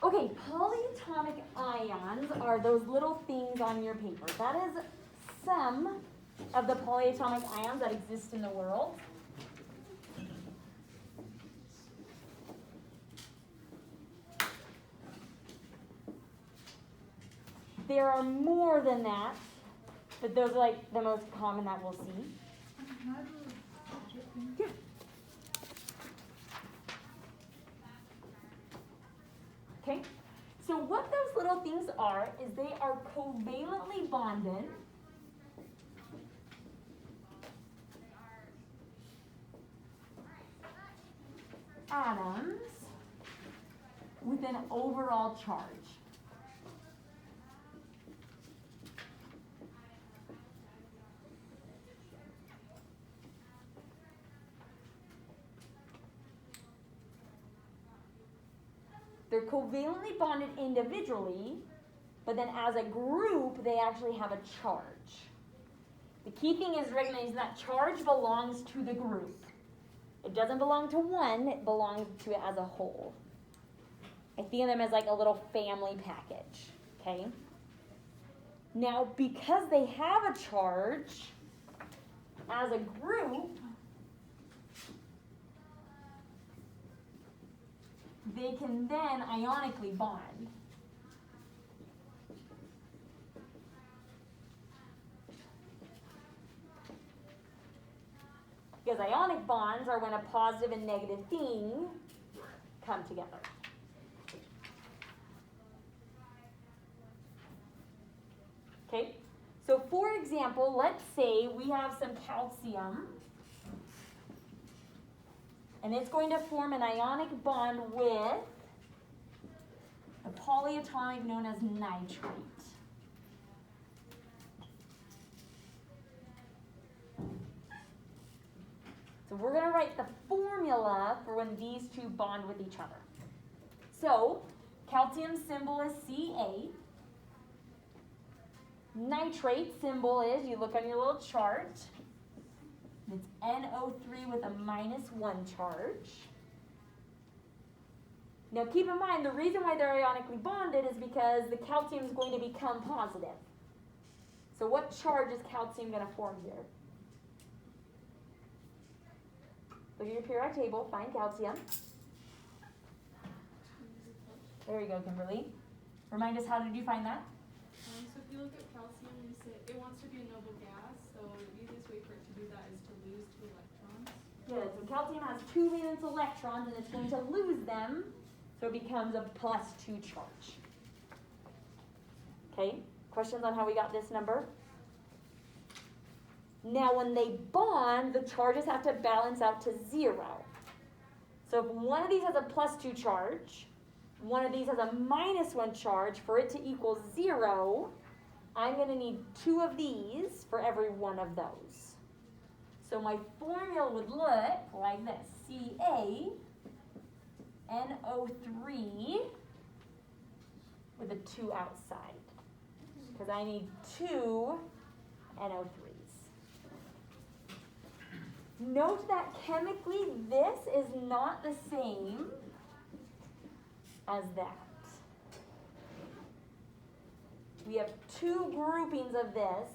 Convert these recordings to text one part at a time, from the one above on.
Okay, polyatomic ions are those little things on your paper. That is some of the polyatomic ions that exist in the world. There are more than that, but those are like the most common that we'll see. Yeah. Okay, so what those little things are is they are covalently bonded atoms with an overall charge. They're covalently bonded individually, but then as a group, they actually have a charge. The key thing is recognizing that charge belongs to the group. It doesn't belong to one, it belongs to it as a whole. I think of them as like a little family package, okay? Now, because they have a charge, as a group, they can then ionically bond. Because ionic bonds are when a positive and negative thing come together. Okay, so for example, let's say we have some calcium, and it's going to form an ionic bond with a polyatomic known as nitrate. So we're going to write the formula for when these two bond with each other. So calcium symbol is Ca. Nitrate symbol is, you look on your little chart, it's NO3 with a -1 charge. Now keep in mind, the reason why they're ionically bonded is because the calcium is going to become positive. So what charge is calcium going to form here? Look at your periodic table, find calcium. There you go, Kimberly. Remind us, how did you find that? So if you look at calcium, we say it wants to be a noble gas, so the easiest way for it to do that is to lose 2 electrons. Good, so calcium has 2 valence electrons and it's going to lose them, so it becomes a +2 charge. Okay, questions on how we got this number? Now when they bond, the charges have to balance out to 0. So if one of these has a +2 charge, one of these has a -1 charge, for it to equal 0, I'm going to need 2 of these for every one of those. So my formula would look like this. CaNO3 with a 2 outside, because I need 2 NO3s. Note that chemically this is not the same as that. We have 2 groupings of this.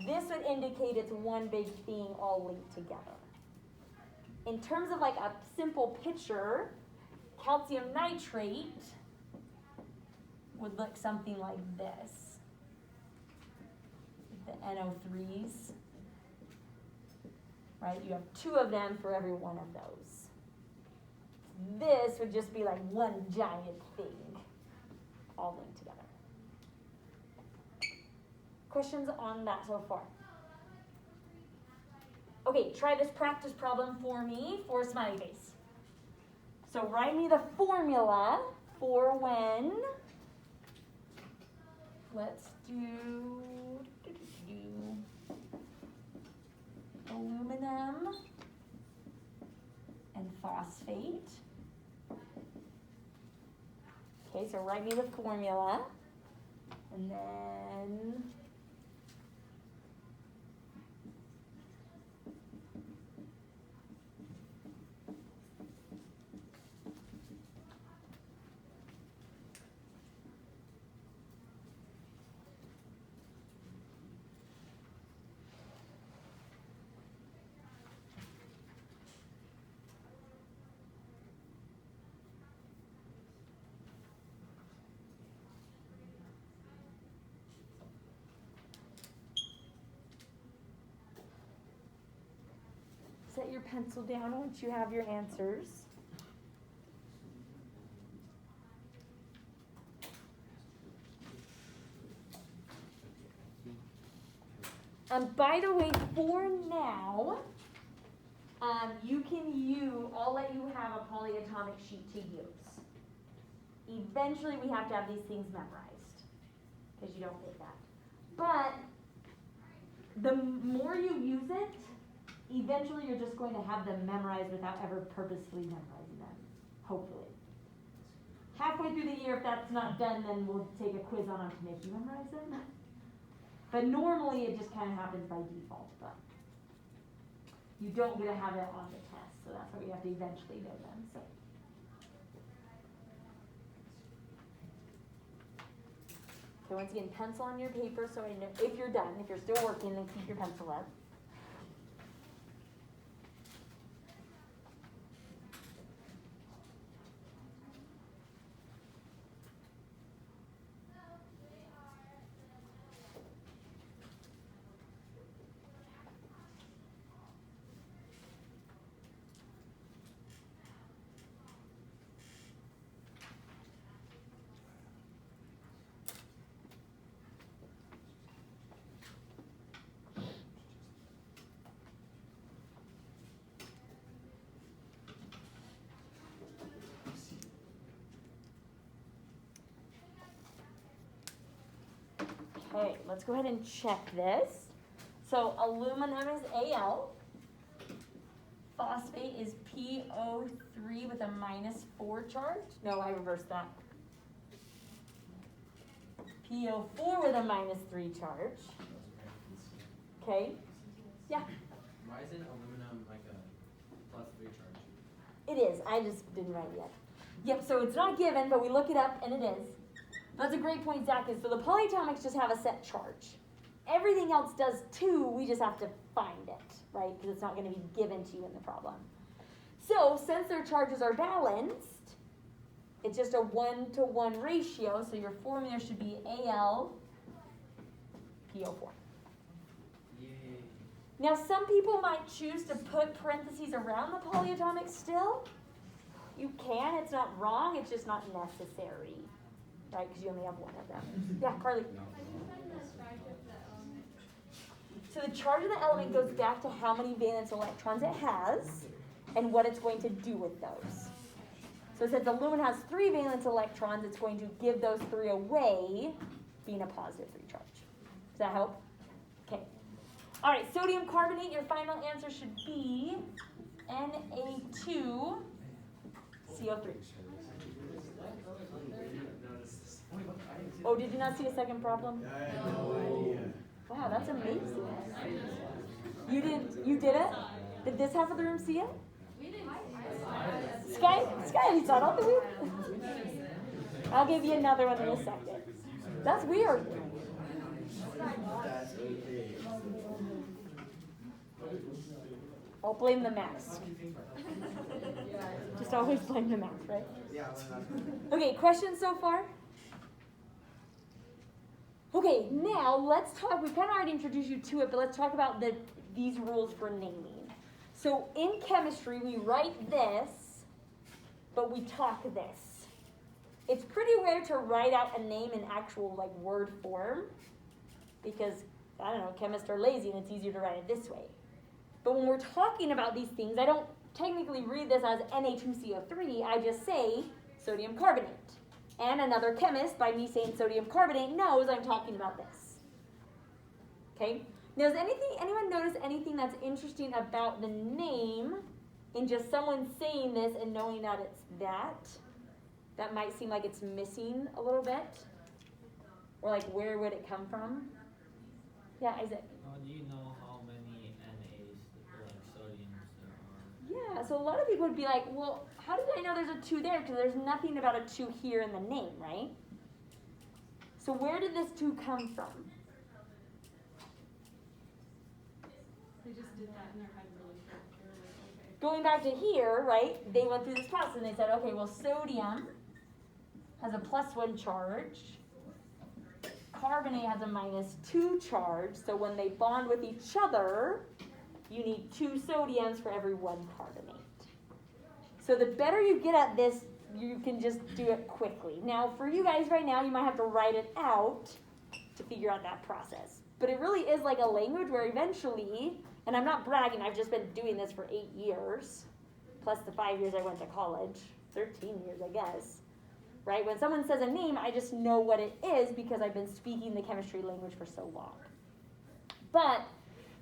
This would indicate it's one big thing all linked together. In terms of like a simple picture, calcium nitrate would look something like this. The NO3s. Right? You have 2 of them for every one of those. This would just be like one giant thing, all linked together. Questions on that so far? Okay, try this practice problem for me for smiley face. So write me the formula for when, let's do aluminum and phosphate. Okay, so write me the formula, and then set your pencil down once you have your answers. By the way, for now, I'll let you have a polyatomic sheet to use. Eventually, we have to have these things memorized, because you don't get that. But the more you use it, eventually you're just going to have them memorized without ever purposefully memorizing them, hopefully. Halfway through the year, if that's not done, then we'll take a quiz on them to make you memorize them. But normally it just kind of happens by default, but you don't get to have it on the test, so that's why we have to eventually know them. So. Okay, once again, pencil on your paper so I know if you're done. If you're still working, then keep your pencil up. Okay, let's go ahead and check this. So aluminum is Al. Phosphate is PO3 with a -4 charge. No, I reversed that. PO4 with a -3 charge. Okay. Yeah. Why isn't aluminum like a +3 charge? It is. I just didn't write it yet. Yep, so it's not given, but we look it up and it is. That's a great point, Zach, is so the polyatomics just have a set charge. Everything else does too, we just have to find it, right? Because it's not going to be given to you in the problem. So since their charges are balanced, it's just a 1-to-1 ratio, so your formula should be Al PO4. Yay. Now some people might choose to put parentheses around the polyatomic still. You can, it's not wrong, it's just not necessary. Right, because you only have one of them. Yeah, Carly. I can find the charge of the element. So the charge of the element goes back to how many valence electrons it has and what it's going to do with those. So since the aluminum has 3 valence electrons, it's going to give those 3 away, being a +3 charge. Does that help? Okay. All right, sodium carbonate, your final answer should be Na2CO3. Oh, did you not see a second problem? I had no idea. Wow, that's amazing. You did it? Did this half of the room see it? We didn't. Sky, you saw it on the week? I'll give you another one in a second. That's weird. That's okay. I'll blame the mask. Just always blame the mask, right? Yeah. Okay, questions so far? Okay, now let's talk, we've kind of already introduced you to it, but let's talk about these rules for naming. So in chemistry, we write this, but we talk this. It's pretty rare to write out a name in actual like word form, because, I don't know, chemists are lazy and it's easier to write it this way. But when we're talking about these things, I don't technically read this as Na2CO3, I just say sodium carbonate. And another chemist, by me saying sodium carbonate, knows I'm talking about this. Okay? Now, does anyone notice anything that's interesting about the name in just someone saying this and knowing that it's that? That might seem like it's missing a little bit? Or like, where would it come from? Yeah, Isaac. Do you know how many NAs, like sodiums, there are? Yeah, so a lot of people would be like, well, how did I know there's a 2 there? Because there's nothing about a 2 here in the name, right? So where did this 2 come from? They just did that in their head really quick. They were like, okay. Going back to here, right, they went through this process and they said, okay, well, sodium has a +1 charge. Carbonate has a -2 charge. So when they bond with each other, you need 2 sodiums for every 1 carbonate. So the better you get at this, you can just do it quickly. Now, for you guys right now, you might have to write it out to figure out that process. But it really is like a language where eventually, and I'm not bragging, I've just been doing this for 8 years, plus the 5 years I went to college, 13 years, I guess. Right? When someone says a name, I just know what it is because I've been speaking the chemistry language for so long. But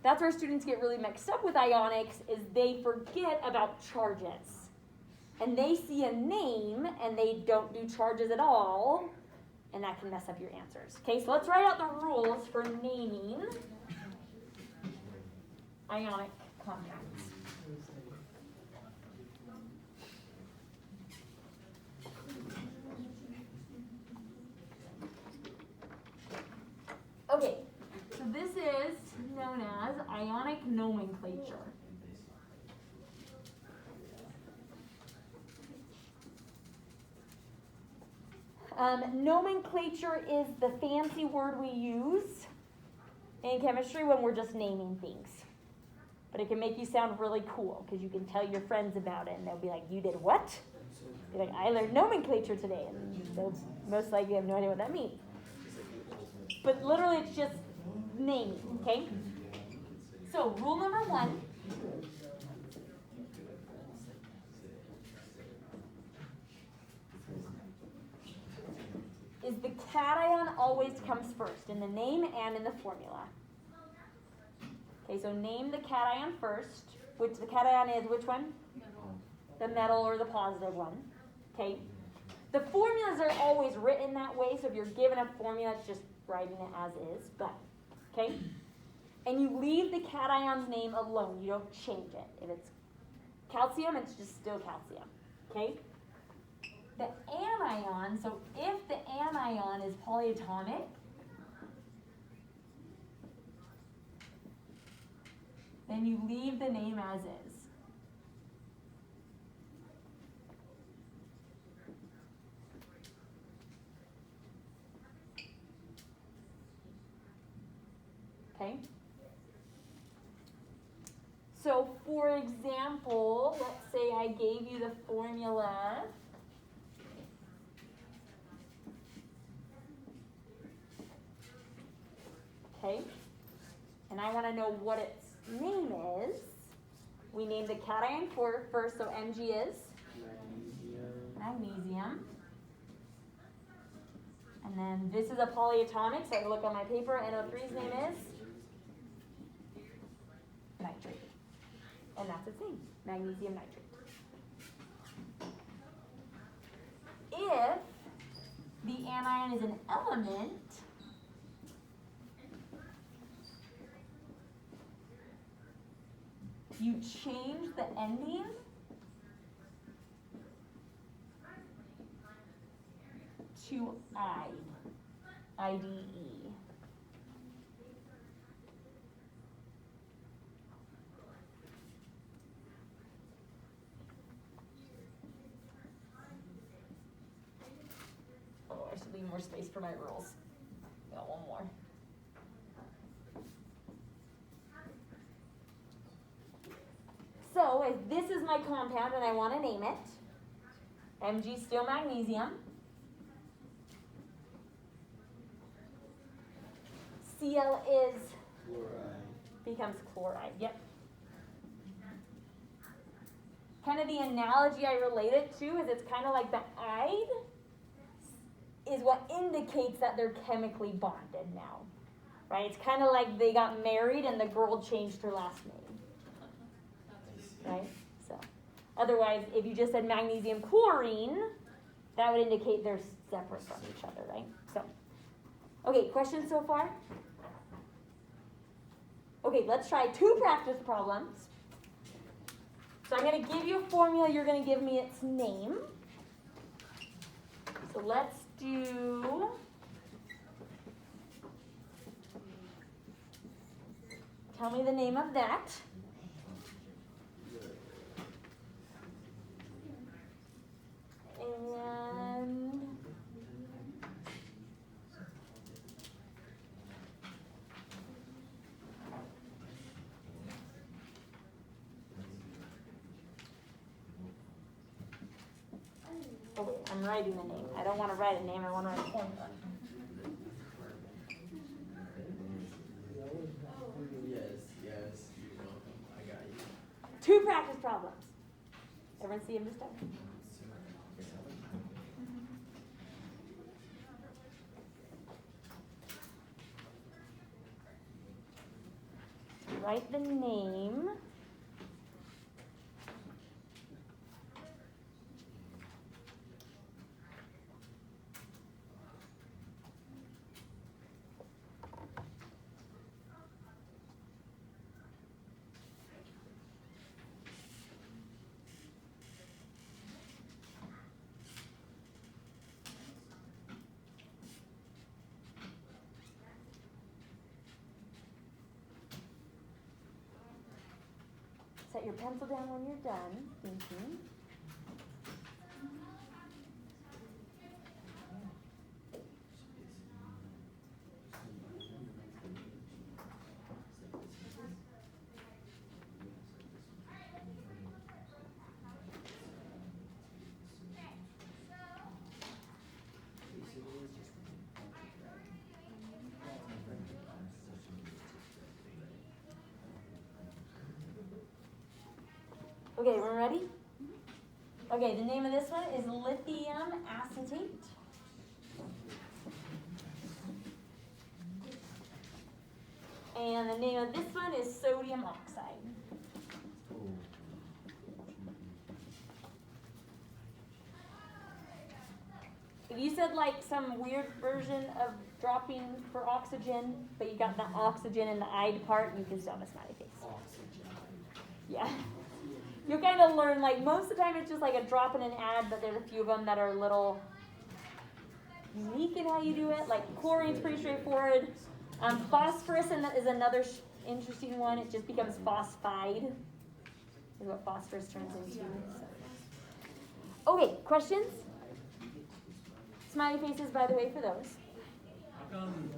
that's where students get really mixed up with ionics, is they forget about charges. And they see a name and they don't do charges at all, and that can mess up your answers. Okay, so let's write out the rules for naming ionic compounds. Okay, so this is known as ionic nomenclature. Nomenclature is the fancy word we use in chemistry when we're just naming things. But it can make you sound really cool because you can tell your friends about it and they'll be like, you did what? Be like, I learned nomenclature today. And they'll most likely have no idea what that means. But literally it's just naming, okay? So rule number 1. Is the cation always comes first in the name and in the formula. Okay, so name the cation first, which the cation is which one? The metal or the positive one. Okay. The formulas are always written that way, so if you're given a formula, it's just writing it as is, but, okay? And you leave the cation's name alone. You don't change it. If it's calcium, it's just still calcium, okay? The anion, so if the anion is polyatomic, then you leave the name as is. Okay? So for example, let's say I gave you the formula okay, and I want to know what its name is. We name the cation first, so Mg is magnesium. And then this is a polyatomic, so I look on my paper, NO3's name is nitrate. And that's its name, magnesium nitrate. If the anion is an element, you change the ending to IDE. Oh, I should leave more space for my rules. Got one more. So if this is my compound and I want to name it, Mg still magnesium. Cl is Fluoride. becomes chloride. Yep. Kind of the analogy I relate it to is it's kind of like the ide is what indicates that they're chemically bonded now, right? It's kind of like they got married and the girl changed her last name, right? So, otherwise, if you just said magnesium chlorine, that would indicate they're separate from each other, right? So, okay, questions so far? Okay, let's try 2 practice problems. So I'm going to give you a formula, you're going to give me its name. So let's do, tell me the name of that. And Oh wait, I'm writing the name. I don't want to write a name, I want to write a formula. Yes, you're welcome. I got you. 2 practice problems. Everyone see them this time? Write the name. Set your pencil down when you're done thinking. Okay, everyone ready? Okay, the name of this one is lithium acetate. And the name of this one is sodium oxide. If you said like some weird version of dropping for oxygen, but you got the oxygen in the "ide" part, you can still have a smiley face. Yeah. You'll kind of learn, like, most of the time it's just like a drop in an ad, but there's a few of them that are a little unique in how you do it. Like chlorine's pretty straightforward. Phosphorus is another interesting one. It just becomes phosphide, is what phosphorus turns into. So. Okay, questions? Smiley faces, by the way, for those. How come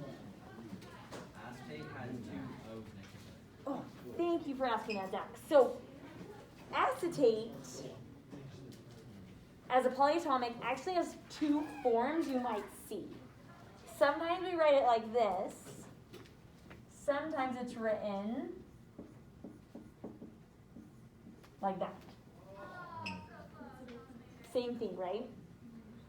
acetate has 2 O's next to it? Oh, thank you for asking that, Zach. So, acetate, as a polyatomic, actually has 2 forms you might see. Sometimes we write it like this. Sometimes it's written like that. Same thing, right?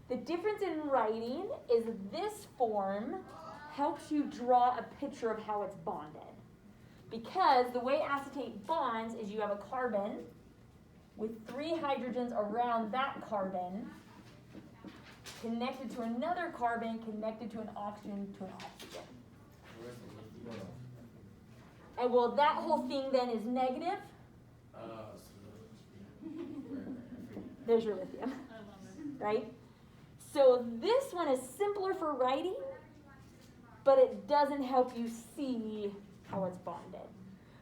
The difference in writing is this form helps you draw a picture of how it's bonded. Because the way acetate bonds is you have a carbon with 3 hydrogens around that carbon connected to another carbon connected to an oxygen to an oxygen. And well, that whole thing then is negative. There's your lithium, right? So this one is simpler for writing, but it doesn't help you see how it's bonded.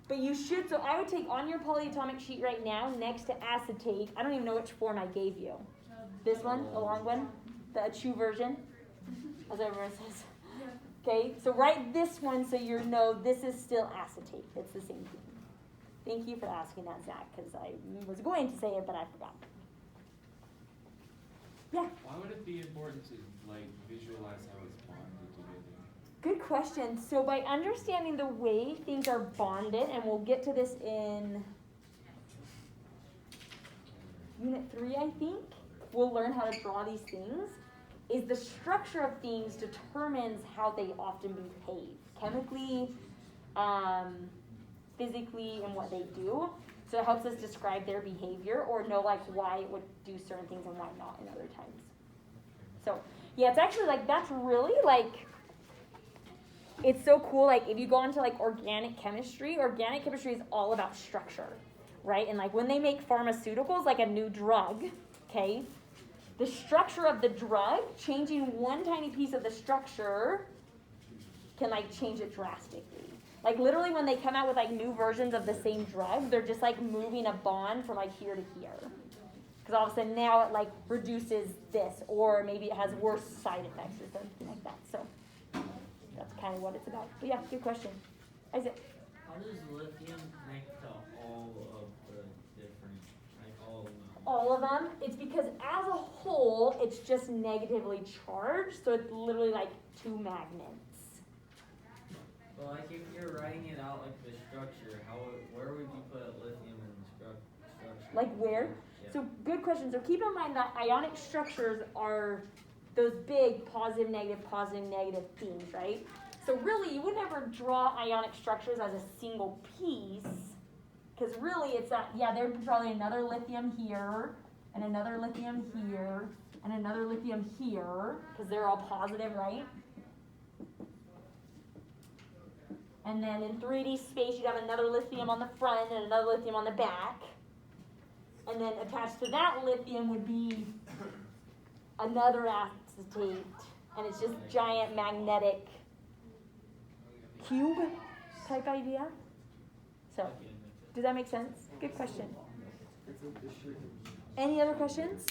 But you should, so I would take on your polyatomic sheet right now, next to acetate, I don't even know which form I gave you. This one, the long one, the Achu version, as everyone says. Okay, so write this one so you know this is still acetate. It's the same thing. Thank you for asking that, Zach, because I was going to say it, but I forgot. Yeah? Why would it be important to like visualize how it's bonded together? Good question. So by understanding the way things are bonded, and we'll get to this in Unit 3, I think, we'll learn how to draw these things, is the structure of things determines how they often behave, chemically, physically, and what they do. So it helps us describe their behavior or know like why it would do certain things and why not in other times. So yeah, it's actually like, that's really like, it's so cool. Like if you go into like organic chemistry is all about structure, right? And like when they make pharmaceuticals, like a new drug, okay, the structure of the drug, changing one tiny piece of the structure can like change it drastically. Like literally when they come out with like new versions of the same drug, they're just like moving a bond from like here to here. Because all of a sudden now it like reduces this, or maybe it has worse side effects or something like that. So that's kind of what it's about. But yeah, good question. Isaac. How does lithium connect to all of the different, like all of them at all of them, it's because as a whole, it's just negatively charged, so it's literally like two magnets. Well, like if you're writing it out like the structure, where would you put lithium in the structure? Like where? Yeah. So good question. So keep in mind that ionic structures are those big positive, negative themes, right? So really, you would never draw ionic structures as a single piece, because really it's that, yeah, there'd be probably another lithium here, and another lithium here, and another lithium here, because they're all positive, right? And then in 3D space, you'd have another lithium on the front and another lithium on the back. And then attached to that lithium would be another acetate, and it's just giant magnetic cube type idea. So, does that make sense? Good question. Any other questions?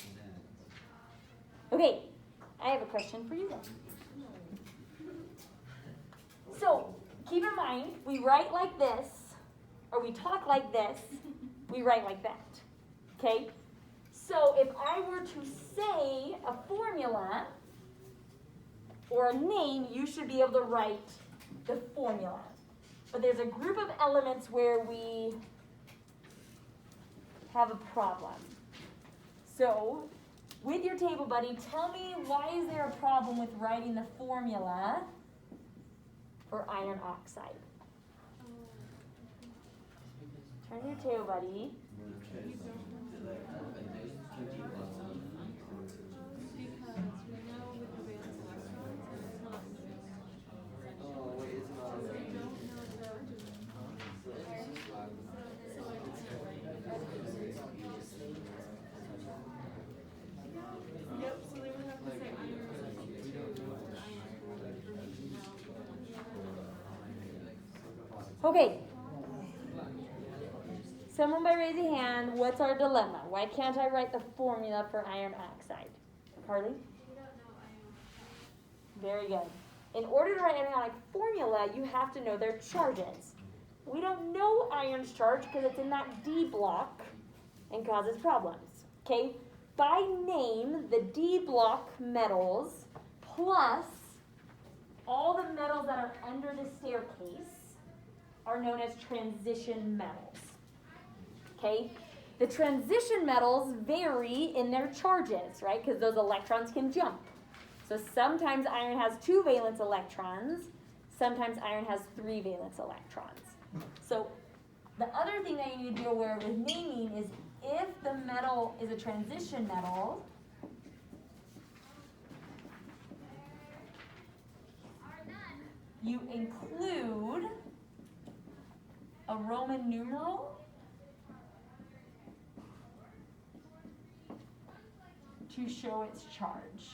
Okay, I have a question for you then. So, keep in mind, we write like this, or we talk like this, we write like that. Okay? So, if I were to say a formula or a name, you should be able to write the formula. But there's a group of elements where we have a problem. So, with your table buddy, tell me, why is there a problem with writing the formula for iron oxide? Turn to your table buddy. Because we know with the valence electrons, it's not so we don't know Yep, so they would have to say iron Okay. Someone by raising a hand, what's our dilemma? Why can't I write the formula for iron oxide? Carly? Very good. In order to write an ionic formula, you have to know their charges. We don't know iron's charge because it's in that D block and causes problems. Okay? By name, the D block metals plus all the metals that are under the staircase are known as transition metals. Okay? The transition metals vary in their charges, right? Because those electrons can jump. So sometimes iron has 2 valence electrons, sometimes iron has 3 valence electrons. So the other thing that you need to be aware of with naming is if the metal is a transition metal, you include a Roman numeral to show its charge.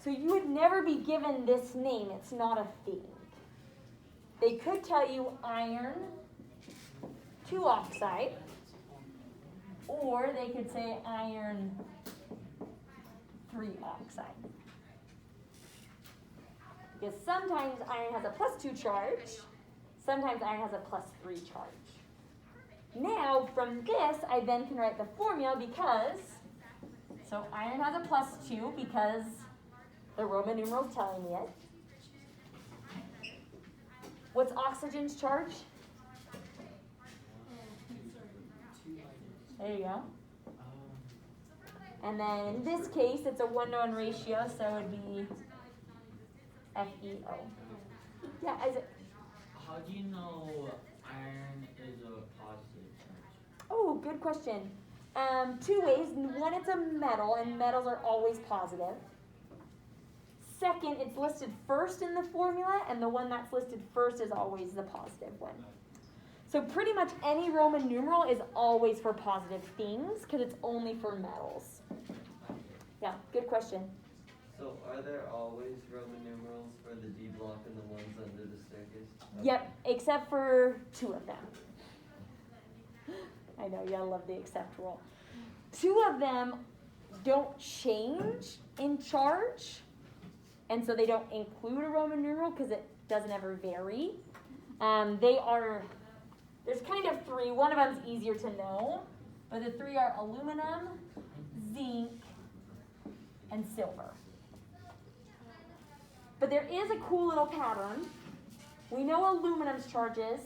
So you would never be given this name. It's not a thing. They could tell you iron 2 oxide, or they could say iron 3 oxide. Because sometimes iron has a +2 charge, sometimes iron has a +3 charge. Now, from this, I then can write the formula because, so iron has a +2 because the Roman numeral is telling me it. What's oxygen's charge? There you go. And then in this case, it's a 1-to-1 ratio, so it would be FeO. Yeah, How do you know iron is a positive charge? Oh, good question. 2 ways. One, it's a metal, and metals are always positive. Second, it's listed first in the formula, and the one that's listed first is always the positive one. So pretty much any Roman numeral is always for positive things, because it's only for metals. Yeah, good question. So are there always Roman numerals for the D block and the ones under the staircase? Yep, except for 2 of them. I know, you gotta love the except rule. 2 of them, don't change in charge, and so they don't include a Roman numeral because it doesn't ever vary. There's kind of three. One of them's easier to know, but the three are aluminum, zinc, and silver. But there is a cool little pattern. We know aluminum's charges.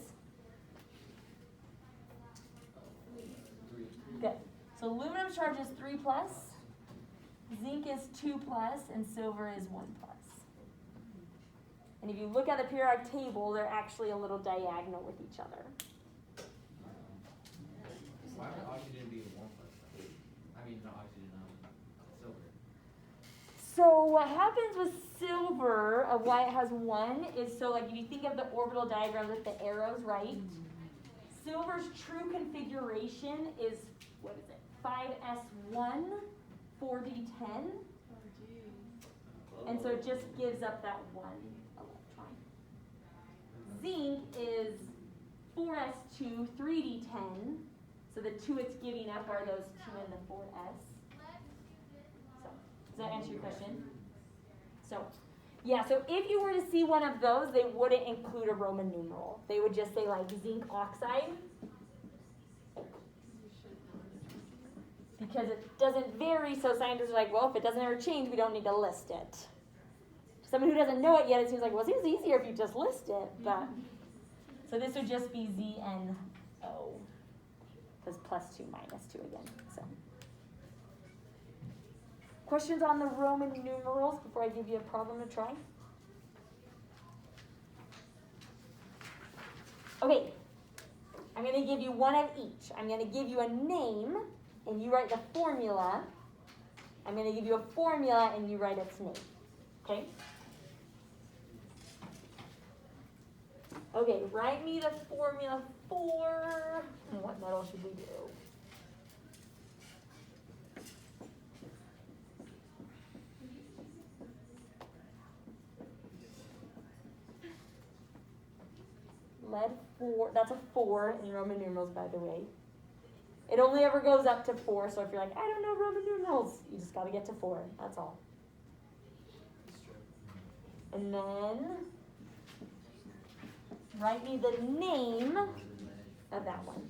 Good. So aluminum's charge is 3 plus, zinc is 2 plus, and silver is 1 plus. And if you look at the periodic table, they're actually a little diagonal with each other. Why would oxygen be a 1 plus? I mean, not oxygen, silver. So what happens with silver, of why it has 1, is so like if you think of the orbital diagram with the arrows, right? Silver's true configuration is, what is it, 5s1, 4d10. Oh, geez. And so it just gives up that 1 electron. Zinc is 4s2, 3d10. So the 2 it's giving up are those 2 and the 4s. So, does that answer your question? So, yeah, so if you were to see one of those, they wouldn't include a Roman numeral. They would just say like zinc oxide, because it doesn't vary, so scientists are like, well, if it doesn't ever change, we don't need to list it. To someone who doesn't know it yet, it seems like, well, it seems easier if you just list it, but, so this would just be ZNO, because plus 2 minus 2 again, so. Questions on the Roman numerals before I give you a problem to try? Okay, I'm going to give you one of each. I'm going to give you a name, and you write the formula. I'm going to give you a formula, and you write its name. Okay? Okay, write me the formula for, and what metal should we do? Lead 4, that's a 4 in Roman numerals, by the way. It only ever goes up to 4, so if you're like, I don't know Roman numerals, you just got to get to 4, that's all. And then, write me the name of that one.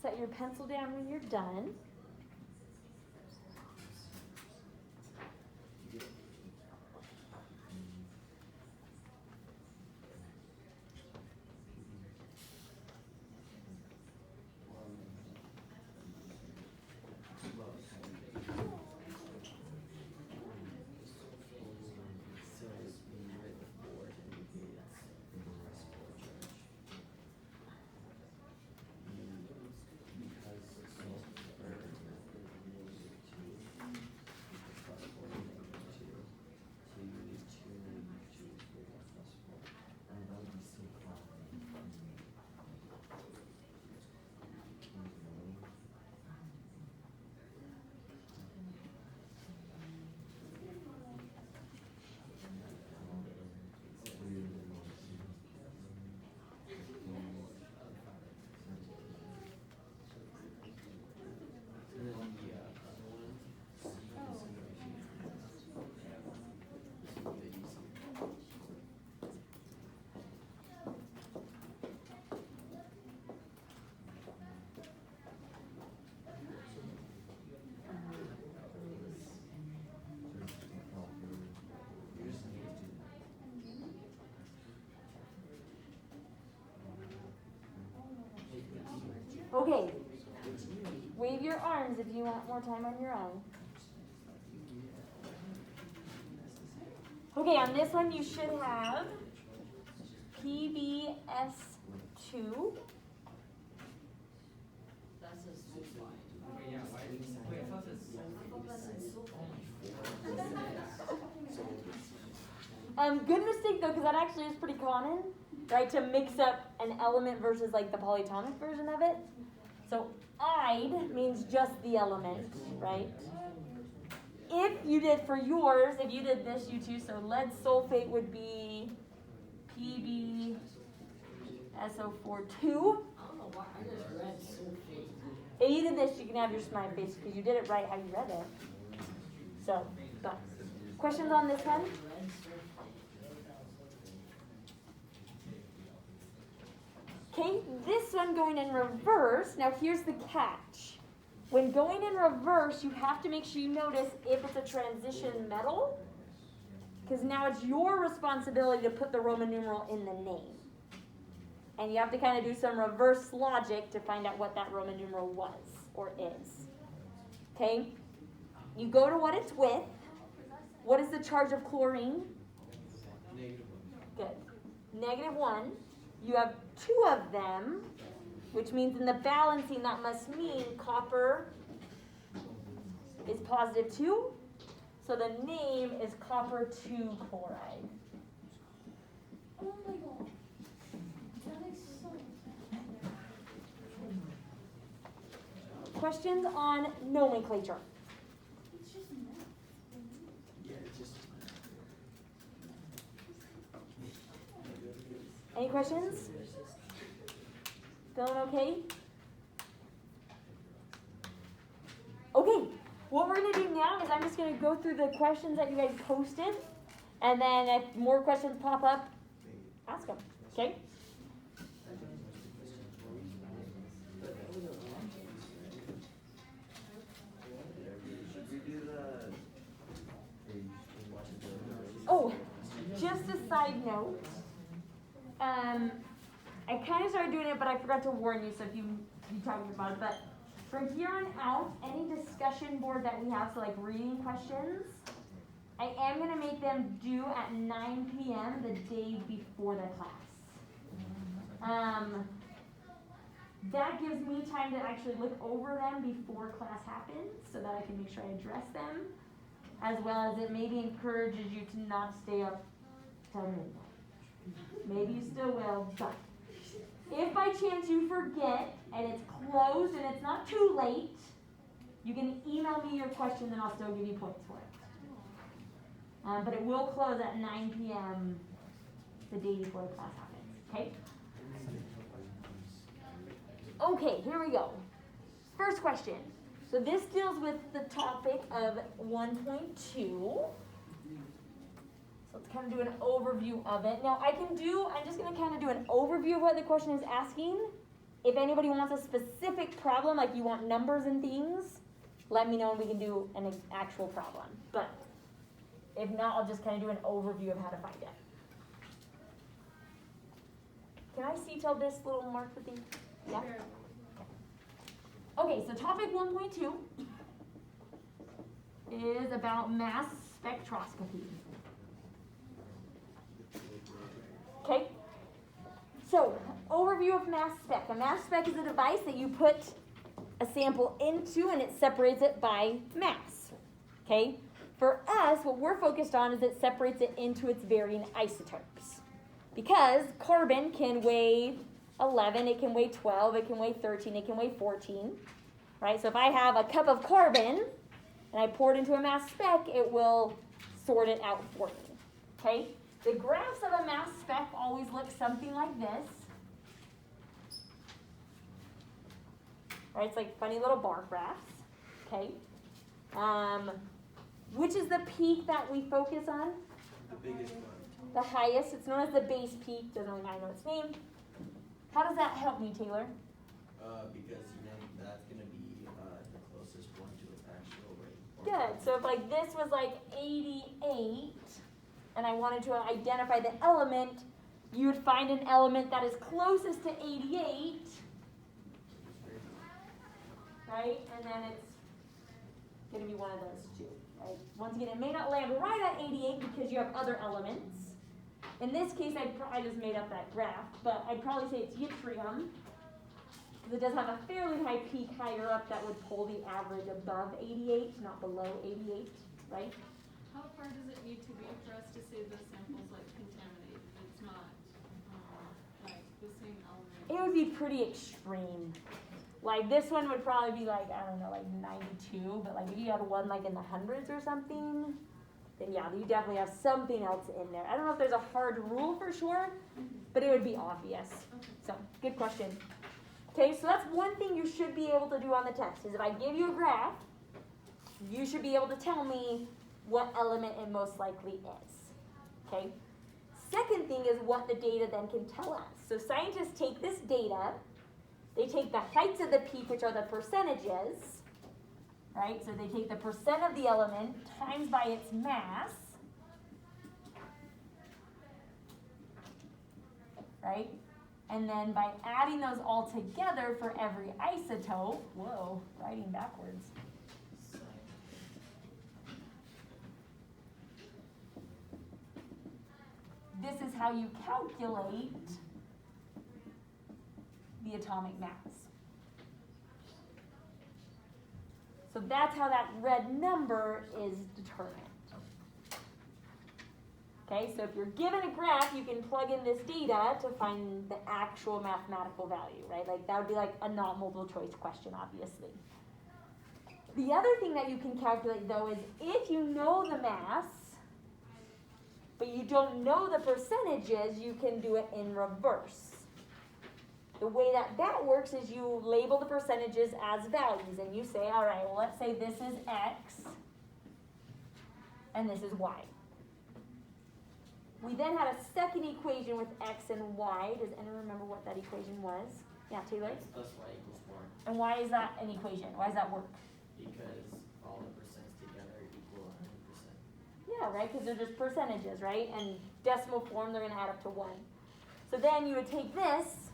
Set your pencil down when you're done. Okay, wave your arms if you want more time on your own. Okay, on this one you should have PBS2. That's a sulfide. Okay, yeah, why Wait, I thought that's Good mistake though, because that actually is pretty common, right? To mix up an element versus like the polyatomic version of it. So "ide" means just the element, right? If you did for yours, if you did this, you too, so lead sulfate would be PbSO4 2. I don't know why I just read sulfate. If you did this, you can have your smile face because you did it right how you read it. So, but questions on this one? Red sulfate. Okay, this one going in reverse. Now here's the catch. When going in reverse, you have to make sure you notice if it's a transition metal, because now it's your responsibility to put the Roman numeral in the name. And you have to kind of do some reverse logic to find out what that Roman numeral was or is. Okay? You go to what it's with. What is the charge of chlorine? Good. -1. You have 2 of them, which means in the balancing that must mean copper is +2. So the name is copper 2 chloride. Oh my god. That makes sense. Questions on nomenclature? It's just math. Any questions? Feeling okay? Okay, what we're going to do now is I'm just going to go through the questions that you guys posted, and then if more questions pop up, ask them, okay? Should we do the Oh, just a side note. I kind of started doing it, but I forgot to warn you, so if you talking about it, but from here on out, any discussion board that we have, so like reading questions, I am going to make them due at 9 p.m. the day before the class. That gives me time to actually look over them before class happens, so that I can make sure I address them, as well as it maybe encourages you to not stay up till midnight. Maybe you still will, but if by chance you forget and it's closed and it's not too late, you can email me your question and I'll still give you points for it. But it will close at 9 p.m. the day before the class happens, okay? Okay, here we go. First question. So this deals with the topic of 1.2. So let's kind of do an overview of it. Now I'm just going to kind of do an overview of what the question is asking. If anybody wants a specific problem, like you want numbers and things, let me know and we can do an actual problem. But if not, I'll just kind of do an overview of how to find it. Can I see till this little mark with the, yeah? Okay, so topic 1.2 is about mass spectroscopy. Okay, so overview of mass spec. A mass spec is a device that you put a sample into and it separates it by mass. Okay, for us, what we're focused on is it separates it into its varying isotopes. Because carbon can weigh 11, it can weigh 12, it can weigh 13, it can weigh 14. Right, so if I have a cup of carbon and I pour it into a mass spec, it will sort it out for me. Okay? The graphs of a mass spec always look something like this. Right, it's like funny little bar graphs. Okay? Which is the peak that we focus on? the biggest one? The highest. It's known as the base peak. Doesn't really matter know its name. How does that help me, Taylor? Because that's gonna be the closest one to its actual rate. Good. So if like this was like 88, and I wanted to identify the element, you would find an element that is closest to 88, right? And then it's going to be one of those two, right? Once again, it may not land right at 88 because you have other elements. In this case, I just made up that graph, but I'd probably say it's yttrium. Because it does have a fairly high peak higher up that would pull the average above 88, not below 88, right? How far does it need to be for us to say the sample's like contaminated? It's not, like the same element. It would be pretty extreme. Like this one would probably be like, I don't know, like 92, but like if you had one like in the hundreds or something, then yeah, you definitely have something else in there. I don't know if there's a hard rule for sure, but it would be obvious. Okay. So, good question. Okay, so that's one thing you should be able to do on the test, is if I give you a graph, you should be able to tell me what element it most likely is. Okay? Second thing is what the data then can tell us. So scientists take this data, they take the heights of the peak, which are the percentages, right? So they take the percent of the element times by its mass, right? And then by adding those all together for every isotope, whoa, writing backwards. This is how you calculate the atomic mass. So that's how that red number is determined. Okay, so if you're given a graph, you can plug in this data to find the actual mathematical value, right? Like that would be like a not multiple choice question, obviously. The other thing that you can calculate though is if you know the mass, but you don't know the percentages, you can do it in reverse. The way that works is you label the percentages as values, and you say, all right, well, let's say this is X, and this is Y. We then had a second equation with X and Y. Does anyone remember what that equation was? Yeah, Taylor? X plus Y equals 4, And why is that an equation? Why does that work? because all the percents together equal 100%. Yeah, right, because they're just percentages, right? And decimal form, they're going to add up to 1. So then you would take this,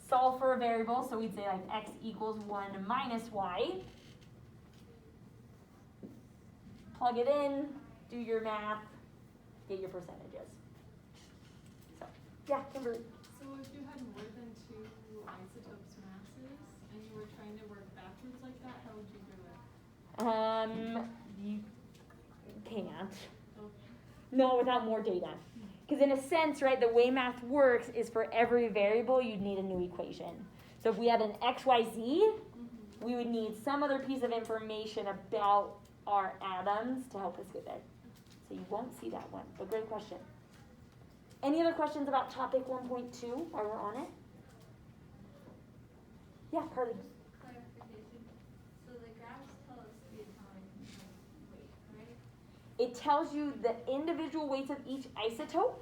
solve for a variable, so we'd say like X equals 1 minus Y. Plug it in, do your math, get your percentages. So, yeah, Kimberly. So if you had more than 2 isotopes masses and you were trying to work backwards like that, how would you do it? You can't. Okay. No, without more data. Because in a sense, right, the way math works is for every variable, you'd need a new equation. So if we had an XYZ, we would need some other piece of information about our atoms to help us get there. So you won't see that one, but great question. Any other questions about topic 1.2 while we're on it? Yeah, Carly. Clarification. So the graphs tell us the atomic weight, right? It tells you the individual weights of each isotope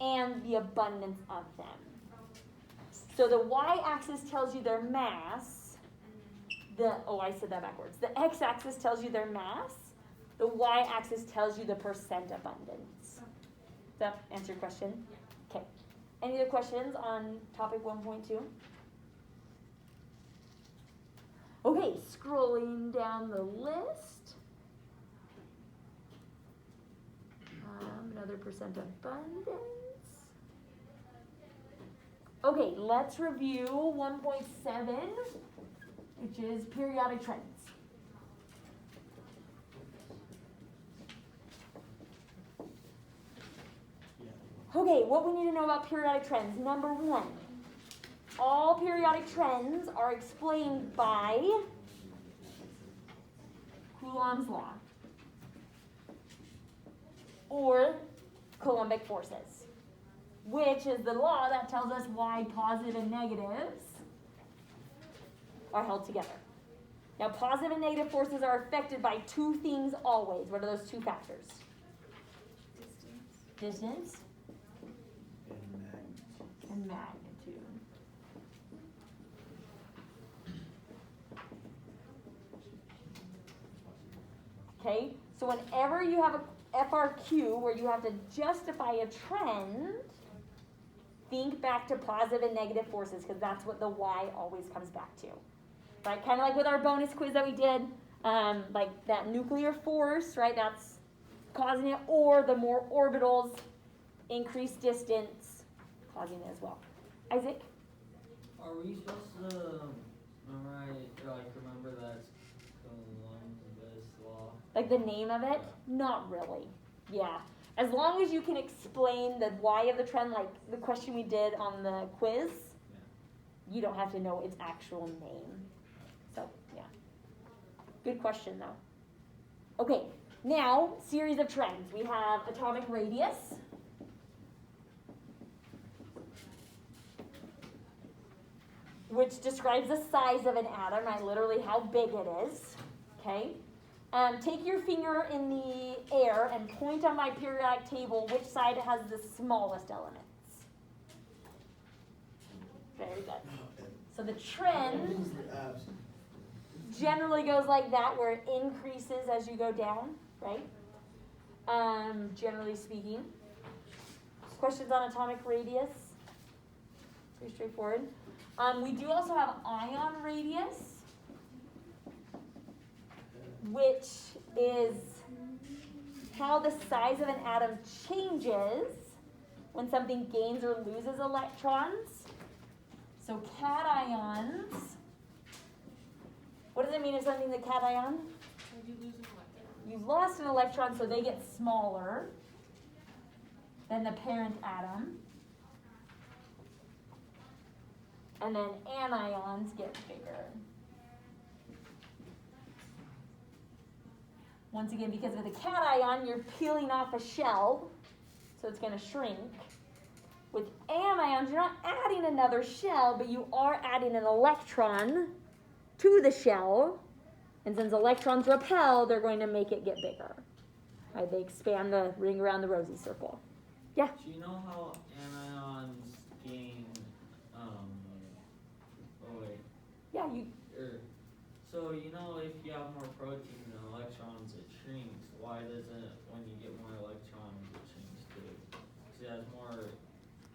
and the abundance of them. So the y-axis tells you their mass. I said that backwards. The x-axis tells you their mass. The y-axis tells you the percent abundance. Does that answer your question? Okay. Any other questions on topic 1.2? Okay, scrolling down the list. Another percent abundance. Okay, let's review 1.7, which is periodic trends. Okay, what we need to know about periodic trends. Number 1, all periodic trends are explained by Coulomb's law or Coulombic forces, which is the law that tells us why positive and negatives are held together. Now, positive and negative forces are affected by 2 things always. What are those 2 factors? Distance and magnitude. Okay, so whenever you have a FRQ where you have to justify a trend, think back to positive and negative forces, because that's what the Y always comes back to. Right, kind of like with our bonus quiz that we did, like that nuclear force, right, that's causing it, or the more orbitals, increased distance, causing it as well. Isaac? Are we supposed to memorize or like remember that Columbus law? Like the name of it? Not really. Yeah. As long as you can explain the why of the trend, like the question we did on the quiz, you don't have to know its actual name. So, yeah. Good question, though. Okay, now, series of trends. We have atomic radius. Which describes the size of an atom, right? Literally how big it is. Okay? Take your finger in the air and point on my periodic table which side has the smallest elements. Very good. So the trend generally goes like that, where it increases as you go down, right? Generally speaking. Questions on atomic radius? Pretty straightforward. We do also have ion radius, which is how the size of an atom changes when something gains or loses electrons. So cations. What does it mean if something's a cation? Did you lose an electron? You've lost an electron, so they get smaller than the parent atom. And then anions get bigger. Once again, because with a cation, you're peeling off a shell, so it's going to shrink. With anions, you're not adding another shell, but you are adding an electron to the shell. And since electrons repel, they're going to make it get bigger. Right, they expand the ring around the rosy circle. Yeah? Do you know how anions gain, Yeah, you. So you know if you have more protein than electrons, it shrinks. Why doesn't, when you get more electrons, it shrinks too? Because it has more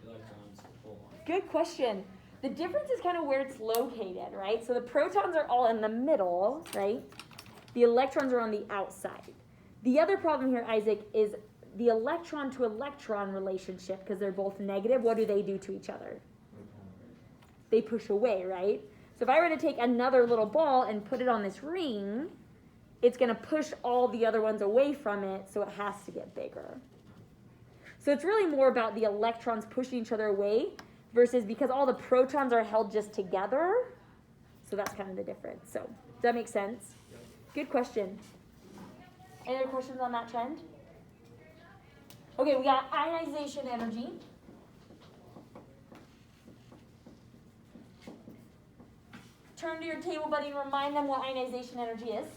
electrons to pull on. Good question. The difference is kind of where it's located, right? So the protons are all in the middle, right? The electrons are on the outside. The other problem here, Isaac, is the electron to electron relationship, because they're both negative. What do they do to each other? They push away, right? So if I were to take another little ball and put it on this ring, it's going to push all the other ones away from it, so it has to get bigger. So it's really more about the electrons pushing each other away versus because all the protons are held just together. So that's kind of the difference. So does that make sense? Good question. Any other questions on that trend? Okay, we got ionization energy. Turn to your table buddy and remind them what ionization energy is.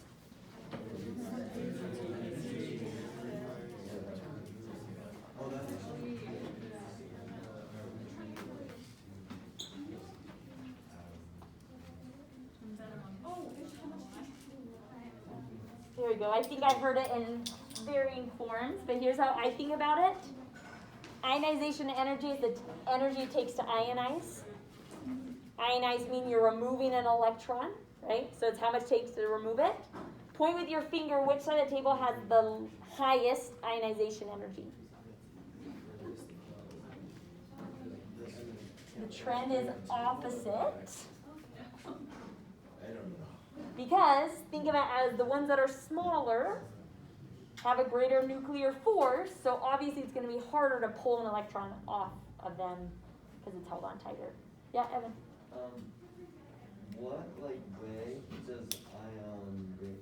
There we go. I think I've heard it in varying forms, but here's how I think about it. Ionization energy is the energy it takes to ionize. Ionize means you're removing an electron, right? So it's how much it takes to remove it. Point with your finger which side of the table has the highest ionization energy. The trend is opposite. Because think of it as the ones that are smaller have a greater nuclear force, so obviously it's going to be harder to pull an electron off of them because it's held on tighter. Yeah, Evan? What way does ion radius?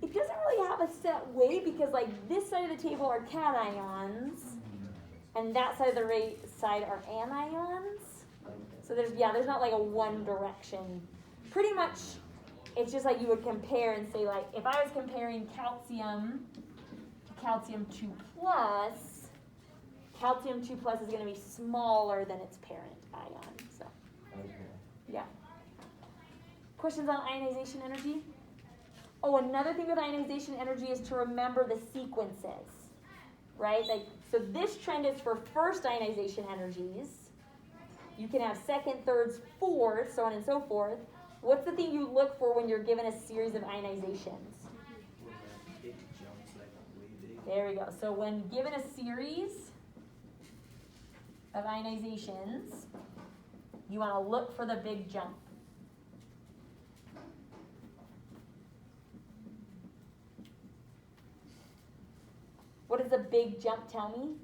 It doesn't really have a set way because this side of the table are cations and that side of the side are anions. So there's not like a one direction. Pretty much it's just like you would compare and say if I was comparing calcium to calcium 2+, calcium 2+ is going to be smaller than its parent ion. So, yeah. Questions on ionization energy? Oh, another thing with ionization energy is to remember the sequences, right? So this trend is for first ionization energies. You can have second, thirds, fourths, so on and so forth. What's the thing you look for when you're given a series of ionizations? There we go. So when given a series of ionizations, you want to look for the big jump. What does a big jump tell me?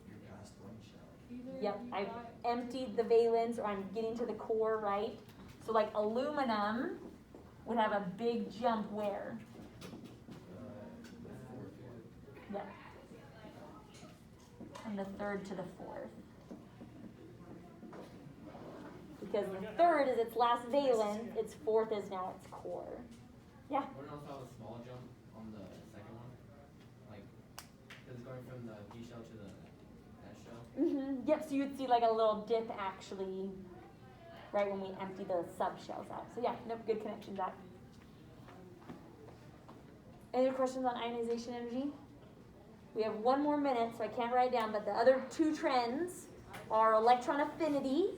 You're past one shell. Either Yep, you I've got- emptied the valence, or I'm getting to the core, right? So like aluminum would have a big jump where? Yep. From the third to the fourth. Because the third is its last valence, its fourth is now its core. Yeah. Wouldn't also have a small jump on the second one? Like, it's going from the P shell to the S shell? Yep, so you'd see like a little dip actually right when we empty the subshells out. So yeah, nope, good connection, Zach. Any other questions on ionization energy? We have 1 more minute, so I can't write it down, but the other 2 trends are electron affinity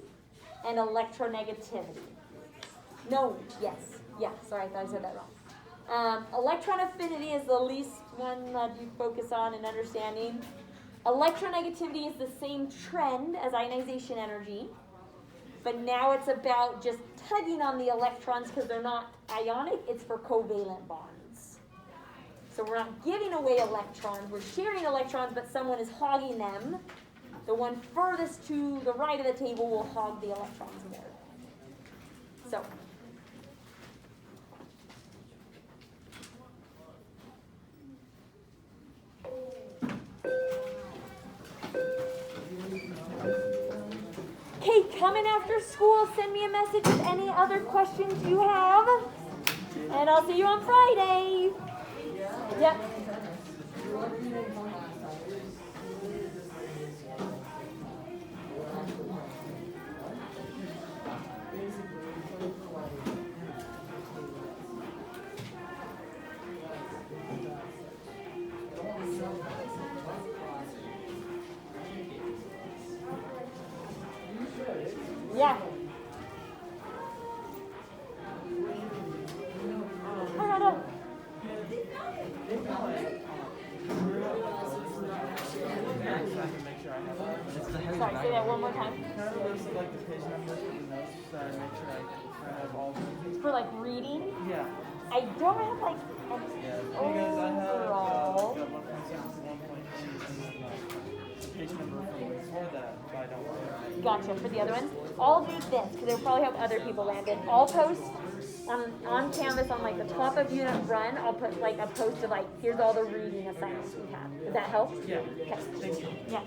and electronegativity. No, yes, yeah, sorry, I thought I said that wrong. Electron affinity is the least one that you focus on in understanding. Electronegativity is the same trend as ionization energy, but now it's about just tugging on the electrons because they're not ionic, it's for covalent bonds. So we're not giving away electrons, we're sharing electrons, but someone is hogging them. The one furthest to the right of the table will hog the electrons more. So, okay, come in after school, send me a message with any other questions you have, and I'll see you on Friday. Yep. Yeah. Sorry, say that one more time. Can I list like the page numbers for the notes so I make sure I have all of them? For like reading, Yeah. I don't have like Because I have overall. the 1.6 to 1.2 and then the page number from before that, but I don't know. Gotcha, for the other ones. I'll do this, because it'll probably help other people land in. I'll post on Canvas on like the top of unit run, I'll put like a post of like, here's all the reading assignments we have. Does that help? Yeah. Okay. Thank you. Yeah.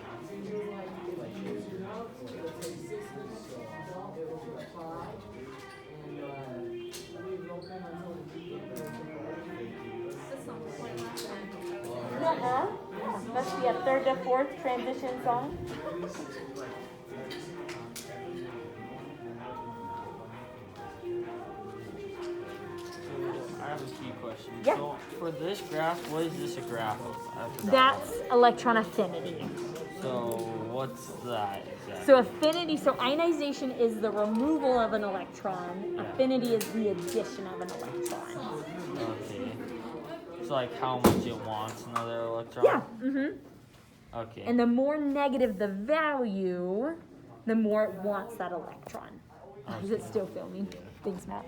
Uh-huh. Must be a third to fourth transition song. I have a key question. Yeah. So for this graph, what is this a graph of? I forgot. That's electron affinity. So what's that exactly? So affinity, so ionization is the removal of an electron. Yeah. Affinity is the addition of an electron. Okay. So like how much it wants another electron? Yeah. Okay. And the more negative the value, the more it wants that electron. Is it still filming? Thanks, Matt.